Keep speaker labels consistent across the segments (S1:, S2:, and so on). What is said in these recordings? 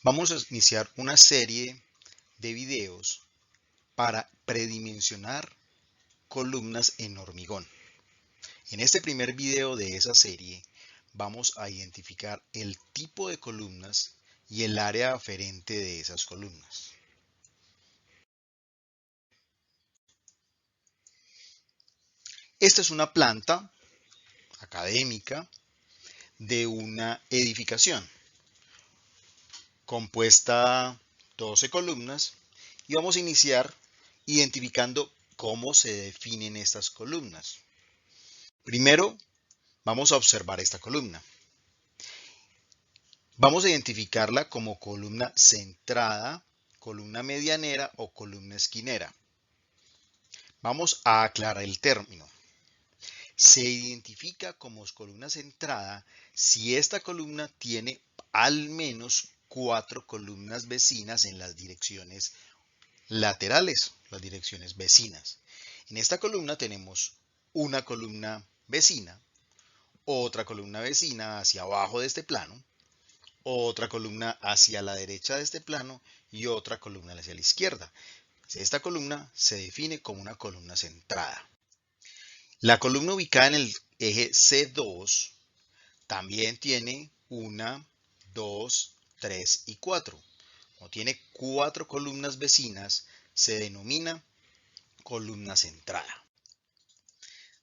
S1: Vamos a iniciar una serie de videos para predimensionar columnas en hormigón. En este primer video de esa serie vamos a identificar el tipo de columnas y el área aferente de esas columnas. Esta es una planta académica de una edificación compuesta 12 columnas y vamos a iniciar identificando cómo se definen estas columnas. Primero, vamos a observar esta columna. Vamos a identificarla como columna centrada, columna medianera o columna esquinera. Vamos a aclarar el término. Se identifica como columna centrada si esta columna tiene al menos 4 columnas vecinas en las direcciones laterales, las direcciones vecinas. En esta columna tenemos una columna vecina, otra columna vecina hacia abajo de este plano, otra columna hacia la derecha de este plano y otra columna hacia la izquierda. Esta columna se define como una columna centrada. La columna ubicada en el eje C2 también tiene 1, 2, 3 y 4. Como tiene 4 columnas vecinas, se denomina columna centrada.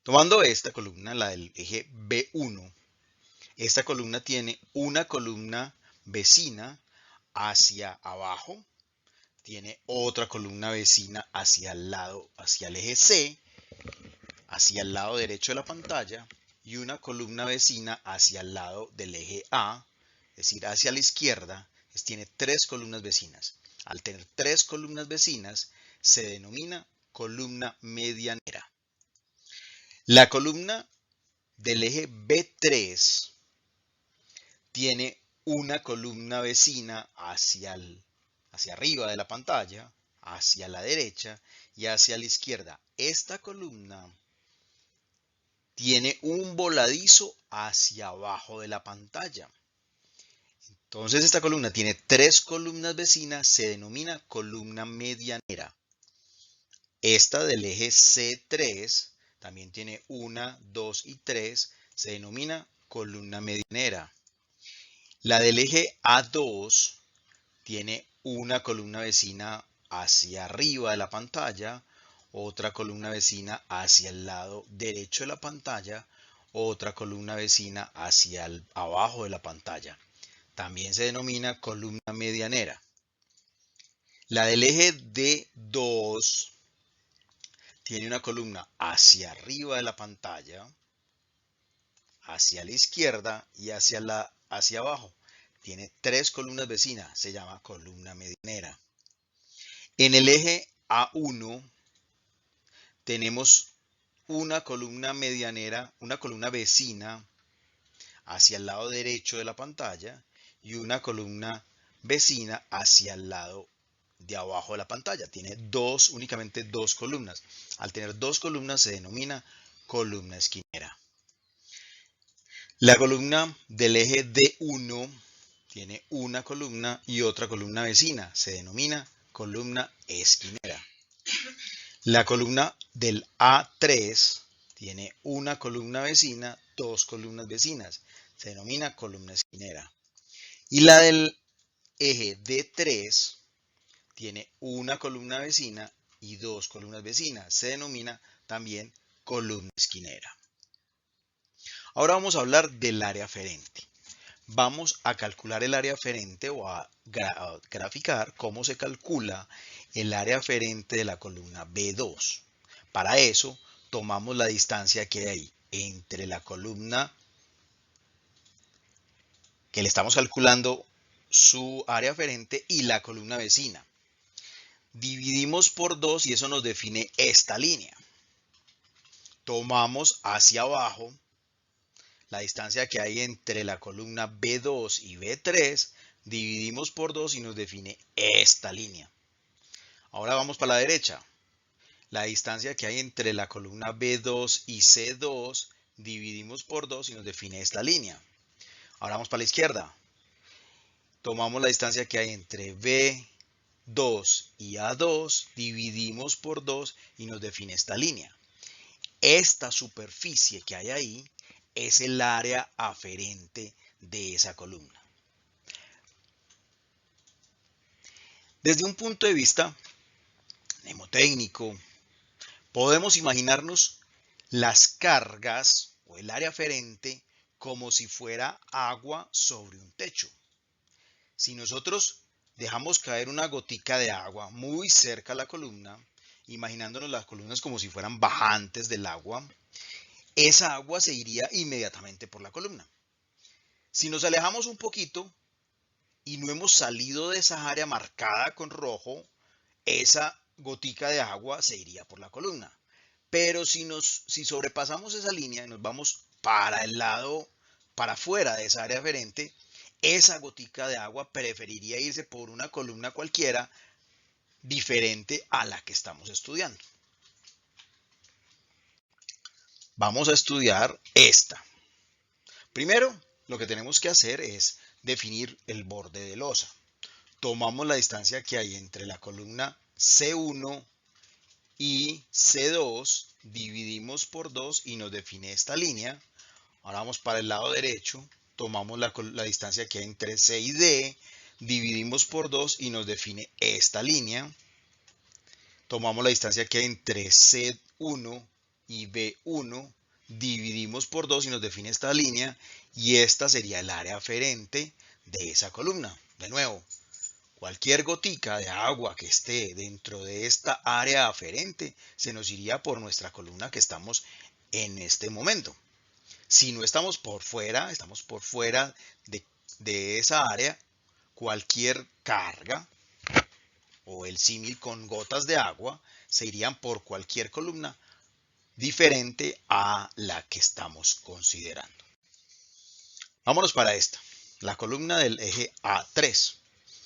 S1: Tomando esta columna, la del eje B1, esta columna tiene una columna vecina hacia abajo, tiene otra columna vecina hacia el lado, hacia el eje C, hacia el lado derecho de la pantalla, y una columna vecina hacia el lado del eje A, es decir, hacia la izquierda. Tiene 3 columnas vecinas. Al tener 3 columnas vecinas, se denomina columna medianera. La columna del eje B3 tiene una columna vecina hacia arriba de la pantalla, hacia la derecha y hacia la izquierda. Esta columna tiene un voladizo hacia abajo de la pantalla. Entonces esta columna tiene 3 columnas vecinas, se denomina columna medianera. Esta del eje C3 también tiene 1, 2 y 3, se denomina columna medianera. La del eje A2 tiene una columna vecina hacia arriba de la pantalla, otra columna vecina hacia el lado derecho de la pantalla, otra columna vecina hacia abajo de la pantalla. También se denomina columna medianera. La del eje D2 tiene una columna hacia arriba de la pantalla, hacia la izquierda y hacia abajo. Tiene 3 columnas vecinas, se llama columna medianera. En el eje A1 tenemos una columna medianera, una columna vecina hacia el lado derecho de la pantalla y una columna vecina hacia el lado de abajo de la pantalla. Tiene únicamente 2 columnas. Al tener 2 columnas se denomina columna esquinera. La columna del eje D1 tiene una columna y otra columna vecina. Se denomina columna esquinera. La columna del A3 tiene una columna vecina, 2 columnas vecinas. Se denomina columna esquinera. Y la del eje D3 tiene una columna vecina y 2 columnas vecinas. Se denomina también columna esquinera. Ahora vamos a hablar del área aferente. Vamos a calcular el área aferente o a graficar cómo se calcula el área aferente de la columna B2. Para eso tomamos la distancia que hay entre la columna que le estamos calculando su área aferente y la columna vecina. Dividimos por 2 y eso nos define esta línea. Tomamos hacia abajo la distancia que hay entre la columna B2 y B3, dividimos por 2 y nos define esta línea. Ahora vamos para la derecha. La distancia que hay entre la columna B2 y C2, dividimos por 2 y nos define esta línea. Ahora vamos para la izquierda. tomamos la distancia que hay entre B2 y A2, dividimos por 2 y nos define esta línea. Esta superficie que hay ahí es el área aferente de esa columna. Desde un punto de vista mnemotécnico, podemos imaginarnos las cargas o el área aferente como si fuera agua sobre un techo. Si nosotros dejamos caer una gotica de agua muy cerca a la columna, imaginándonos las columnas como si fueran bajantes del agua, esa agua se iría inmediatamente por la columna. Si nos alejamos un poquito y no hemos salido de esa área marcada con rojo, esa gotica de agua se iría por la columna. Pero si sobrepasamos esa línea y nos vamos para el lado, para afuera de esa área aferente, esa gotica de agua preferiría irse por una columna cualquiera diferente a la que estamos estudiando. Vamos a estudiar esta. Primero, lo que tenemos que hacer es definir el borde de losa. Tomamos la distancia que hay entre la columna C1 y C2, dividimos por 2 y nos define esta línea. Ahora vamos para el lado derecho, tomamos la distancia que hay entre C y D, dividimos por 2 y nos define esta línea. Tomamos la distancia que hay entre C1 y B1, dividimos por 2 y nos define esta línea, y esta sería el área aferente de esa columna. De nuevo, cualquier gotica de agua que esté dentro de esta área aferente se nos iría por nuestra columna que estamos en este momento. Si no estamos por fuera de esa área, cualquier carga o el símil con gotas de agua se irían por cualquier columna diferente a la que estamos considerando. Vámonos para esta, la columna del eje A3.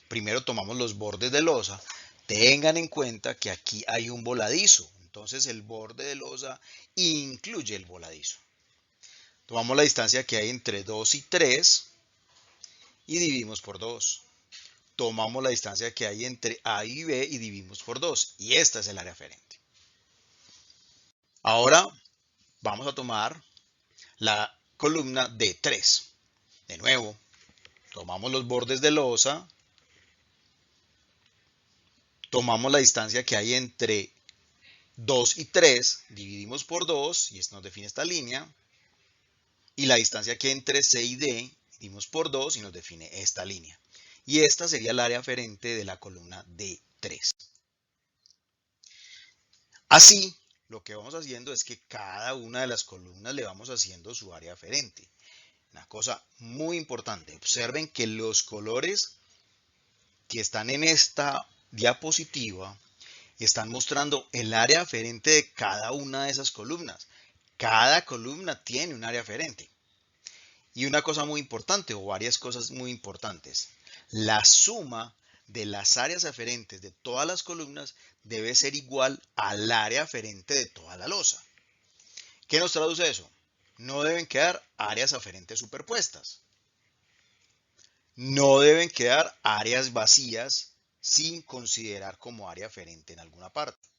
S1: Primero tomamos los bordes de losa. Tengan en cuenta que aquí hay un voladizo, entonces el borde de losa incluye el voladizo. Tomamos la distancia que hay entre 2 y 3 y dividimos por 2. Tomamos la distancia que hay entre A y B y dividimos por 2. Y esta es el área aferente. Ahora vamos a tomar la columna D3. De nuevo, tomamos los bordes de losa. Tomamos la distancia que hay entre 2 y 3, dividimos por 2 y esto nos define esta línea. Y la distancia que hay entre C y D, dividimos por 2 y nos define esta línea. Y esta sería el área aferente de la columna D3. Así, lo que vamos haciendo es que cada una de las columnas le vamos haciendo su área aferente. Una cosa muy importante, observen que los colores que están en esta diapositiva están mostrando el área aferente de cada una de esas columnas. Cada columna tiene un área aferente. Y una cosa muy importante, o varias cosas muy importantes, la suma de las áreas aferentes de todas las columnas debe ser igual al área aferente de toda la losa. ¿Qué nos traduce eso? No deben quedar áreas aferentes superpuestas. No deben quedar áreas vacías sin considerar como área aferente en alguna parte.